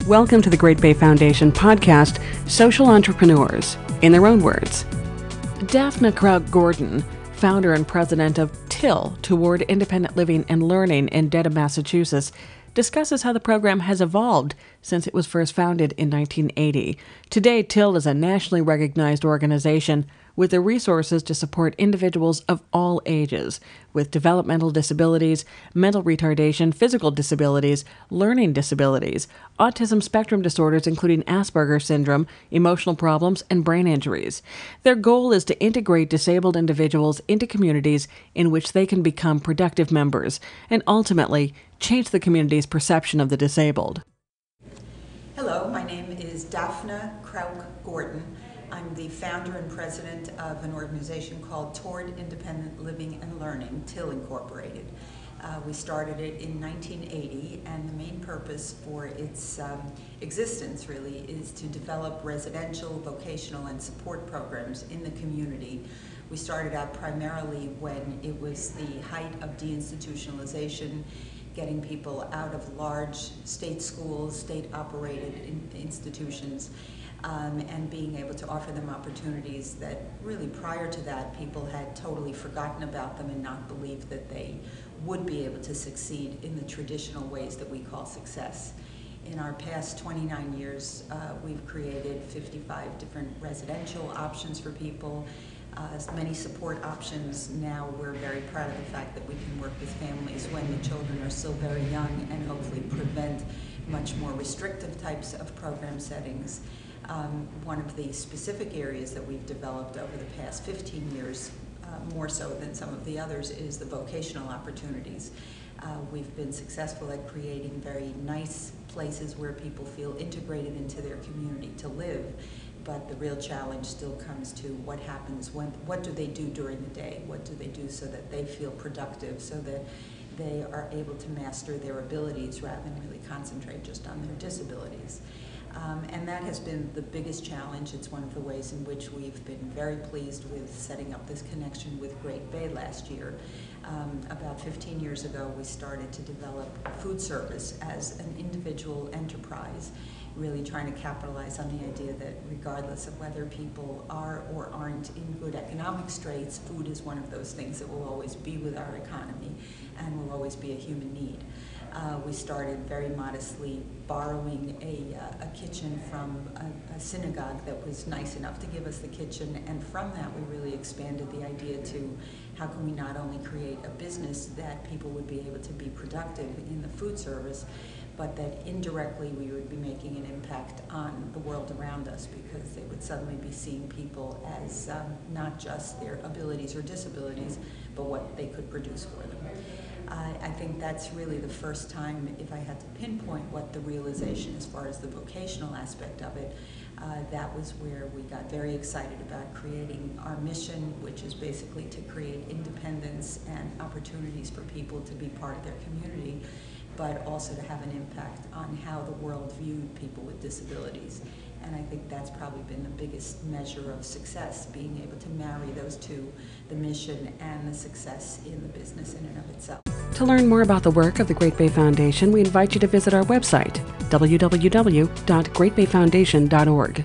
Welcome to the Great Bay Foundation podcast, Social Entrepreneurs, in their own words. Dafna Krouk-Gordon, founder and president of TIL, Toward Independent Living and Learning in Dedham, Massachusetts, discusses how the program has evolved since it was first founded in 1980. Today, TIL is a nationally recognized organization with the resources to support individuals of all ages with developmental disabilities, mental retardation, physical disabilities, learning disabilities, autism spectrum disorders including Asperger syndrome, emotional problems, and brain injuries. Their goal is to integrate disabled individuals into communities in which they can become productive members and ultimately change the community's perception of the disabled. Hello, my name is Dafna Krouk-Gordon. I'm the founder and president of an organization called Toward Independent Living and Learning, TIL Incorporated. We started it in 1980, and the main purpose for its existence really is to develop residential, vocational, and support programs in the community. We started out primarily when it was the height of deinstitutionalization, getting people out of large state schools, state-operated institutions, and being able to offer them opportunities that really prior to that people had totally forgotten about them and not believed that they would be able to succeed in the traditional ways that we call success. In our past 29 years, we've created 55 different residential options for people, many support options. Now we're very proud of the fact that we can work with families when the children are still very young and hopefully prevent much more restrictive types of program settings. One of the specific areas that we've developed over the past 15 years, more so than some of the others, is the vocational opportunities. We've been successful at creating very nice places where people feel integrated into their community to live, but the real challenge still comes to what happens what do they do during the day? What do they do so that they feel productive, so that they are able to master their abilities rather than really concentrate just on their disabilities. And that has been the biggest challenge. It's one of the ways in which we've been very pleased with setting up this connection with Great Bay last year. About 15 years ago, we started to develop food service as an individual enterprise, really trying to capitalize on the idea that regardless of whether people are or aren't in good economic straits, food is one of those things that will always be with our economy and will always be a human need. We started very modestly borrowing a kitchen from a synagogue that was nice enough to give us the kitchen, and from that we really expanded the idea to how can we not only create a business that people would be able to be productive in the food service, but that indirectly we would be making an impact on the world around us, because they would suddenly be seeing people as not just their abilities or disabilities, but what they could produce for them. I think that's really the first time, if I had to pinpoint what the realization as far as the vocational aspect of it, that was where we got very excited about creating our mission, which is basically to create independence and opportunities for people to be part of their community, but also to have an impact on how the world viewed people with disabilities. And I think that's probably been the biggest measure of success, being able to marry those two, the mission and the success in the business in and of itself. To learn more about the work of the Great Bay Foundation, we invite you to visit our website, www.greatbayfoundation.org.